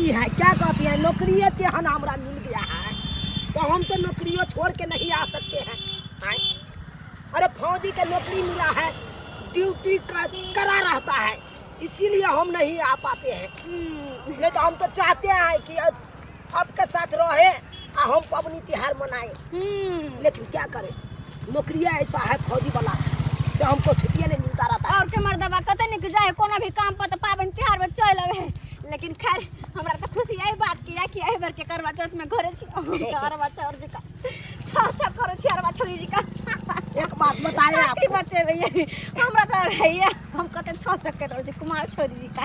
कहती है, क्या कहती है, नौकरी तेहन हमरा मिल गया है तो हम तो नौकरियों छोड़ के नहीं आ सकते हैं। अरे फौजी के नौकरी मिला है, ड्यूटी करा रहता है, इसीलिए हम नहीं आ पाते हैं। नहीं तो हम तो चाहते हैं कि आपके साथ रहे और हम पबनी त्योहार मनाए, लेकिन क्या करें, नौकरिया ऐसा है फौजी वाला से हमको छुट्टियां नहीं मिलता रहता। और के मर्दबा कते निक जाए कोनो भी काम पर तो पाबन त्योहार में चल आवे, लेकिन खैर हमरा तो खुशी यही बात किया कि एहि बार के करवा चौथ में घरे छी करवा चौथ जी का छ करे छी अरवा छोरी जी का। एक बात बताए आप बच्चे भैया हमरा तो भैया हम कते छ के रह छी कुमार छोरी जी का।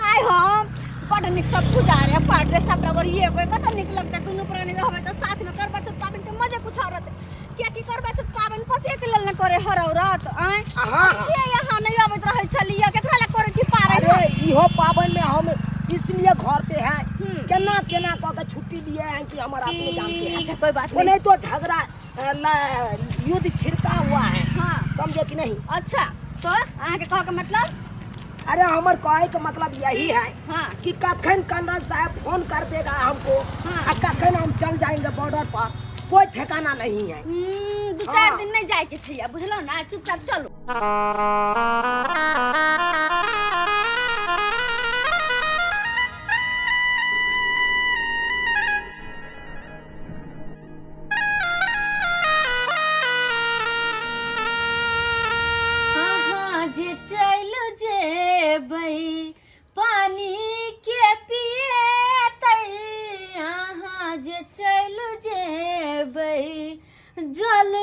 आय हम बड़ निक सब गुजारे पाट रे सब रबर ये कते निक लगता दोनों प्राणी रहबे तो साथ में करवा चौथ पाबन के मजे कुछ और रहते। क्या की करबा छ पाबन पते के लेल न करे हर औरत आय ये यहां नहीं आवत रहे छलिया केकरा ला करे छी पाबन। अरे इहो पाबन में हम इसलिए घर पे हैं, केना केना कह के छुट्टी दिए हैं कि हमारा अपने जानते हैं। अच्छा कोई बात नहीं तो झगड़ा युद्ध छिड़का हुआ है। हाँ समझे कि नहीं। अच्छा तो आहाँ के कह के मतलब, अरे हमार कहे का मतलब यही है हाँ कि कखन कर्नल साहब फोन कर देगा हमको, हाँ। कखन हम चल जाएंगे बॉर्डर पर, कोई ठिकाना नहीं है। 2-4 दिन नहीं जाए के छैया बुझलो ना, चुपचाप चलो। जे चल जेबै पानी के पिए तई, अहाँ जे चल जेबै जल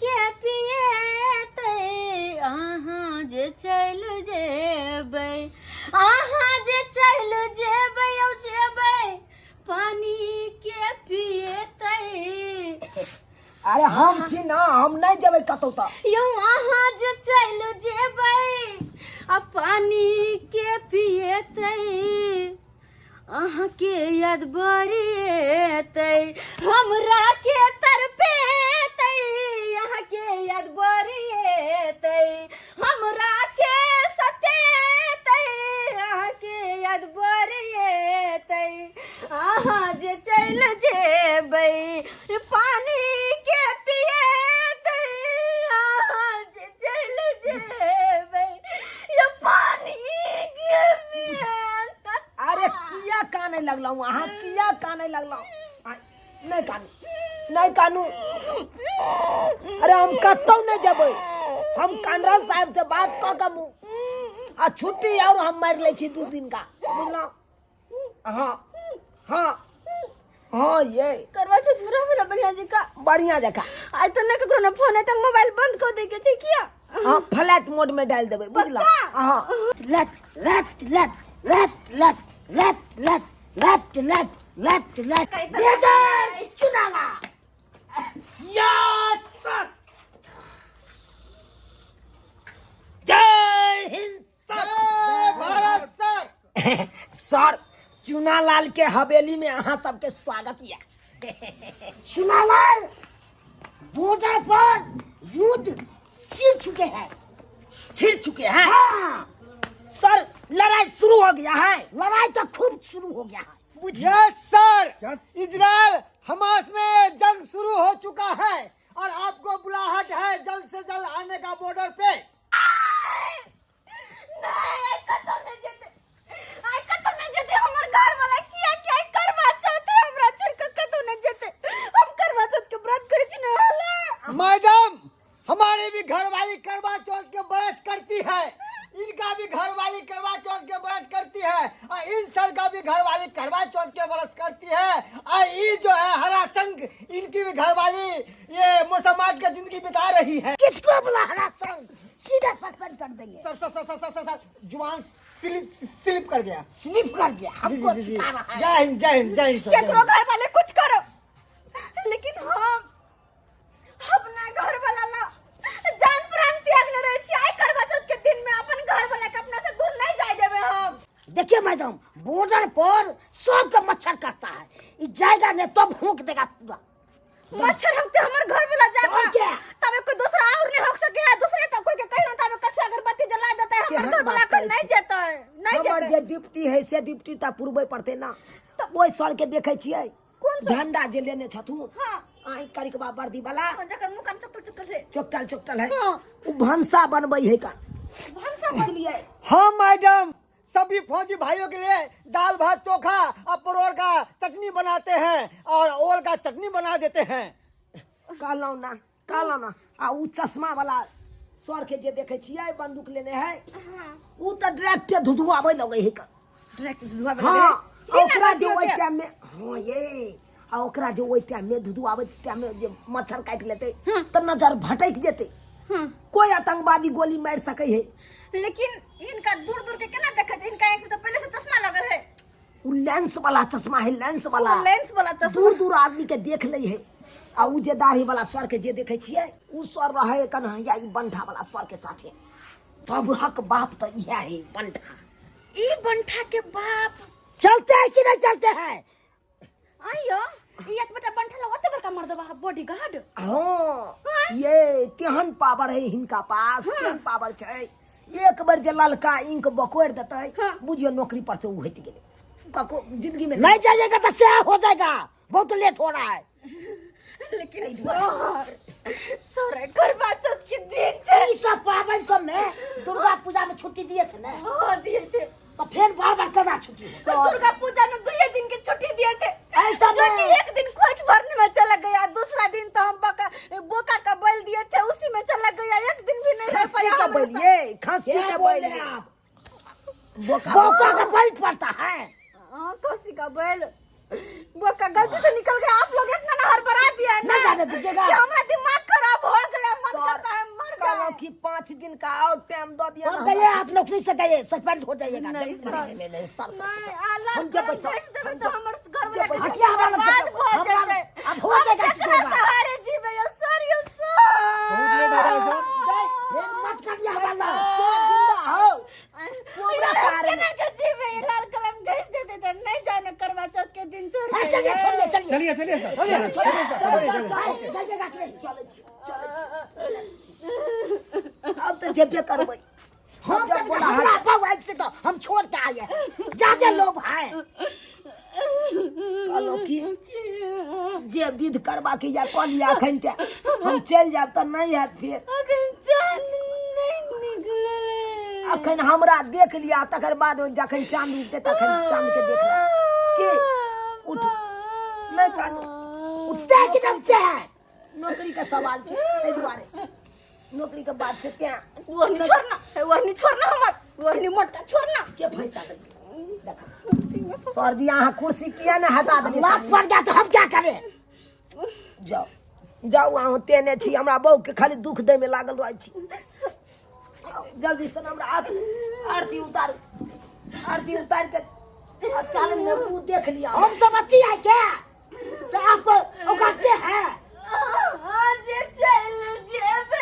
के पिए तई, अहाँ जे चल जेबै, अहाँ जे चल जेबै औ जेबै पानी के पिए तई। अरे हम छी ना, हम नहीं जेबै कतौ तक। यौ अहाँ जे चल जेबै आ पानी के पिएतै, अहाँ के याद बड़ी एतै, हमरा के तरपेतै, अहाँ के याद बड़ी एतै, हमरा के सतेतै, अहाँ के याद बड़ी एतै, अहाँ जे चल जेबै पानी के पिएतै, अहाँ जे चल जेबै ये पानी के पिएतै। अरे किया काने लगलौ वहाँ, किया काने लगलौ, नहीं कानू नहीं कानू। अरे हम कतौ नहीं जेबै, हम कर्नल साहब से बात क के आ छुट्टी और हम मार ले छी 2 दिन का, बुझलौ। हाँ हाँ हाँ ये करवा चौथ में रहबे ना बढ़िया जी का, बढ़िया जगह। आज तो नहीं ककरो ना फोन है तो मोबाइल बंद कर दे के छै किया। हाँ फ्लैट मोड में डाल देबै, बुझलौ। हाँ left left left left left left left left left left major चुनाला यस सर। जय हिंद सर। जय भारत सर। सर चुनालाल के हवेली में अहाँ सबके स्वागत है। चुनालाल बॉर्डर पर युद्ध छिड़ चुके हैं। हाँ। सर लड़ाई शुरू हो गया है, लड़ाई तो खूब शुरू हो गया है। यस सर, इजराइल हमास में जंग शुरू हो चुका है और आपको बुलाहट है जल्द से जल्द आने का बॉर्डर पे। हमर घर वाला किया क्या करवा चौथ हमरा छोड़ के कतो न जेते, हम करवा चौथ के व्रत करे छी न होला। मैडम हमारी भी घरवाली करवा चौथ के व्रत करती है, इनका भी घरवाली करवा चौथ के व्रत करती है और इन सर का भी घरवाली करवा चौथ के व्रत करती है। और ये जो है हरा संघ, इनकी भी घरवाली ये मुसलमान का जिंदगी बिता रही है। किसको बोला हरा संघ, सीधा सस्पेंड कर देंगे। Sir sir sir sir sir, sir जुबान स्लिप कर गया, स्लिप कर गया, हमको सिखा रहा है। जय हिंद जय हिंद जय हिंद सर। केकरो घर वाले कुछ करो, लेकिन हम अपना घर वाला ला जान प्राण त्याग ले रहे छी। आइ करवा चौथ के दिन में अपन घर वाला के अपना से दूर नहीं जाए देबे हम। देखिए मैडम, बॉर्डर पर सबका मच्छर काटता है, इस जाएगा नहीं तो भूख देगा पूरा। मच्छर हमके हमर घर में ला जाए और क्या? तबे कोई दूसरा और नहीं हो सके है दूसरे तो कोई के कहीं ना तबे कछुआ अगरबत्ती जला देता है हमर घर में लाकर नहीं जेता है नहीं हमर जेता जे डिप्टी है से डिप्टी ता पूर्वे पड़ते ना तो ओइ सर के देखे छियै कौन सा? झंडा जे लेने छथुन हां आई करिकबा वर्दी वाला जकर मुंह काम चुकल है चोकटल है हाँ। उ भंसा बनबै है का भंसा बुझलियै हम मैडम सभी फौजी भाइयों के लिए दाल भात चोखा और परोर का चटनी बनाते हैं और ओल का चटनी बना देते हैं। कहलौं ना आ उ चश्मा वाला सर के जे देखे छियै बंदूक लेने है हां उ त डायरेक्ट धुधुआबै लगै है का डायरेक्ट दुआ हाँ बना ओकरा जो ओइ टाइम में हाँ ये आ ओकरा जो ओइ टाइम में धुधुआबै टाइम में जे मच्छर काट लेते त नजर भटक जेते हां कोई आतंकवादी गोली मार सकै है लेकिन इनका दूर दूर के केना देखत इनका एक में तो पहले से चश्मा लगल है उ लेंस वाला चश्मा है लेंस वाला लेंस वाला चश्मा दूर दूर आदमी के देख लै है आ उ जे दाढ़ी वाला सर के जे देखे छियै उ सर रहे कन्हैया ई बंठा वाला सर के साथे सबहक बाप त इहे है बंठा ई बंठा के बाप चलते है कि नहीं चलते है आइयो ई एक बेटा बंठा ला ओते बड़का मर्दबा बॉडीगार्ड हाँ ये केहन पावर है हिनका पास केहन पावर छै एक बार जे ललका इंक बकोड़ देते हाँ। बुझियो नौकरी पर से उ हट गेले कको जिंदगी में नहीं जाएगा तो से हो जाएगा बहुत लेट हो रहा है लेकिन सर करवा चौथ के दिन छे ई सब पावन सब में दुर्गा पूजा में छुट्टी दिए थे ना हां दिए थे तो फिर बार कदा छुट्टी तो दुर्गा पूजा में 2 दिन की छुट्टी दिए थे ऐसा जो में- कि एक दिन खोज भरने में चला गया दूसरा दिन तो हम बोका का बैल दिए थे उसी में चला गया एक दिन भी नहीं रह खस्सी पाया का हमारे बैल ये खस्सी क्या का बोल बैल रहे ये। आप? बोका का बैल पड़ता है हाँ खस्सी का बैल बोका गलती से निकल गया आप लोग इतना ना हड़बड़ा दिया है ना ना जाने दीजिएगा। कि हमारा दिमाग खराब हो गया मन करता है मर कहो जाए कि 5 दिन का और टाइम दो दिया कब ना गए आप नौकरी से गए? सस्पेंड हो जाइएगा नहीं, सर। नहीं सर नहीं आला हम जब पैसा भेज देबे तो हमर घर में जब लेके हटिया हमारा बात सब- हो हमारा- जाते अब हो जाएगा अब किसी केकरा होगा। सहारे जीवे यो सर बहुत लेट हो रहा है सर। हिम्मत कर लिया वाला सो जिंदा हो पूरा सहारे केना के जीवे ये लाल कलम भेज देते थे नहीं जाने करवा चौथ के दिन छोड़ है, के चलिए छोड़िए चलिए चलिए चलिए सर चलिए चलिए जाइएगा कि नहीं चले अब तो जेबे करबै हम जब बोला हमरा बाबू से तो हम छोड़ के आए हैं ज्यादा लोग हैं कहलो कि जे विध करबा के या कह लिया अखन ते हम चल जाब त नहीं हैत फिर अखन चांद नहीं निकले अखन हमरा देख लिया तकर बाद जखन चांद उगते तखन चांद के देख लिया के उठ नहीं कान उठते है कि दबते है नौकरी का सवाल छै तै दुआरे नौकरी के बात छै क्या वरनी छोड़ना हमर वरनी मोटका छोड़ना के पैसा दे देखा सर जी यहाँ कुर्सी किया ना हटा दे लात पड़ गया तो हम क्या करें जाओ जाओ वहाँ तेने छी हमरा बहू के खाली दुख दे में लागल रह छी जल्दी से हमरा आरती उतार के चालन में मुंह देख लिया हम सब अति है क्या से आपको उकरते हैं आज चल जेबे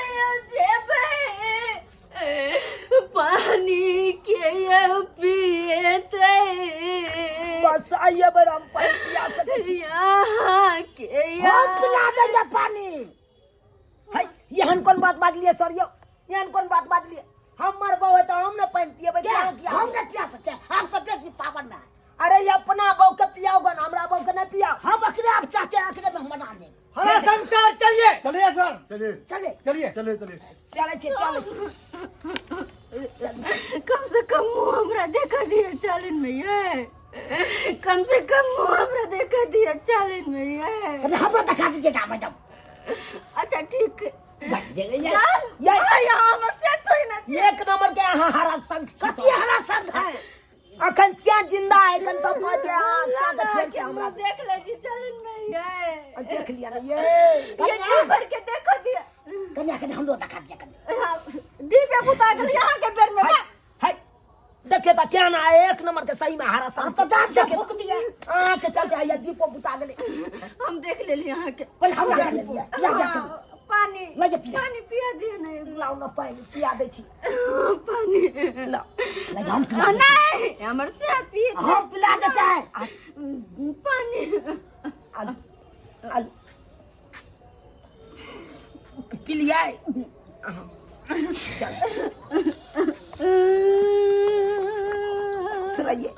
पानी के पिएते बस आइए बड़ा हम पानी पिया सके छी यहाँ के हम पिला देंगे पानी है यहन कौन बात बात लिए सर यो यहन कौन बात बात लिए हम मर बहू है तो हम ना पानी पिएबे क्या हम ना पिया सकते हम सब बेसी पावन में अरे ये अपना बहू के पियाओगे ना हमरा बहू के नहीं पियाओ हम अखरे आप चाहते हैं अखरे में हम बना दें हरा संसार चलिए चलिए सर चलिए चले चलिए चलिए चलिए चले कम से कम मुंह हमरा देखा दिए चालन में ये कम से कम मुंह हमरा देखा दिए चालन में ये अरे हमको दिखा दीजिएगा मैडम अच्छा ठीक है ये यहाँ हमर से तो ही ना एक नंबर के यहाँ हरा संघ कति हरा संघ है अखन से जिंदा है कन तो कहते हैं क्या के छोड़ के हमरा देख ले जी चालन में ये देख लिया ना ये जी भर के देखो दिया कन्या के हम लोग दिखा दिया कन्या दीपे बुता गल यहाँ के बेर में है देखे तो क्या ना एक नंबर के सही में हरा संघ तो जान से फूक दिया के चलते आया दीपो बुता गले हम देख ले यहाँ के पहले हमरा कर लिया या क्या पानी लगे पिया पानी पिया दिए नहीं लाओ ना पानी पिया दे छी पानी ला लगे हम पिया नहीं हमर से पी हम पिला देते हैं पानी आलू आलू पी लिया चल खुश रहिए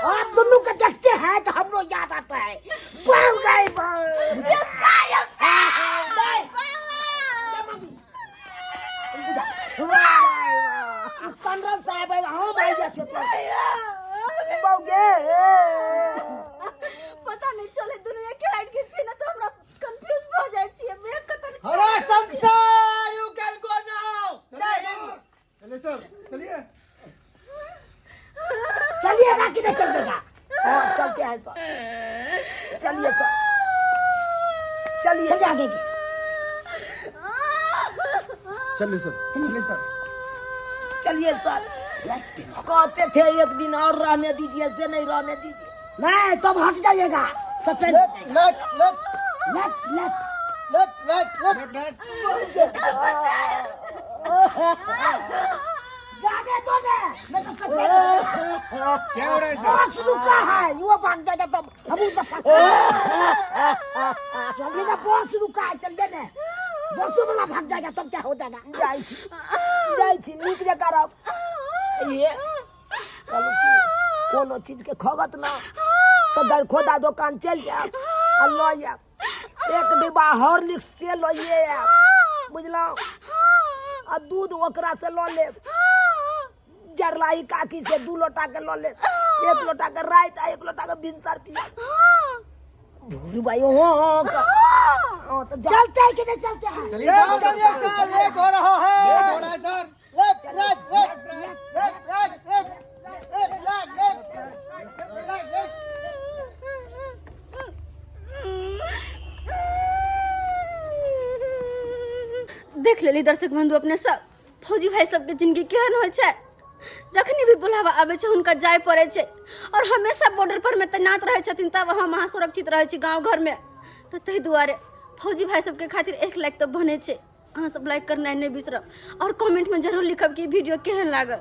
आप दोनों को देखते हैं तो हम लोग याद आता है बहु गए कंट्रोल साहब हाँ भाई पता नहीं चले दुनिया के हाइट के छी ना तो हमरा कंफ्यूज हो जाय छी मैं कतन हरा संसार यू कैन गो नाउ चलिए सर चलिए चलिएगा कि नहीं चलिएगा हाँ चलते हैं सर चलिए सर चलिए आगे की चलिए सर चलिए सर कहते थे एक दिन और रहने दीजिए से नहीं रहने दीजिए नहीं तब हट जाइएगा सफेद जाने दो नहीं तो सफेद क्या हो रहा है सर? बस रुका है वो भाग जाएगा तब हम उसे चलिए ना बस रुका है चलिए ना बसों वाला भाग जाएगा तब क्या हो जाएगा जाई छी नीक जगह रह ये चलो कोनो चीज के खगत ना तो दर खोदा दुकान चल जाए और लो या एक डिब्बा हॉर्लिक्स से लो ये बुझलो और दूध ओकरा से लो ले जरलाई काकी से 2 लोटा के लो ले 1 लोटा के रात 1 लोटा के भिनसर पिया भूरी भाई हो तो चलते हैं कि नहीं चलते हैं चलिए सर लेट हो रहा है सर देख लेली दर्शक बंधु अपने सब फौजी भाई सबके जिंदगी केहन होइ छै जखनी भी बुलावा आबै छै हुनका जाय पड़ै छै और हमेशा बॉर्डर पर में तैनात रहै छथिन तब हम अहाँ सुरक्षित रहै छी गांव घर में तो ताहि दुआरे फौजी भाई सबके खातिर 1 लाइक तो बने छै अहाँ सब लाइक करनाइ नहीं बिसरब और कमेंट में जरूर लिखब कि वीडियो केहन लागल।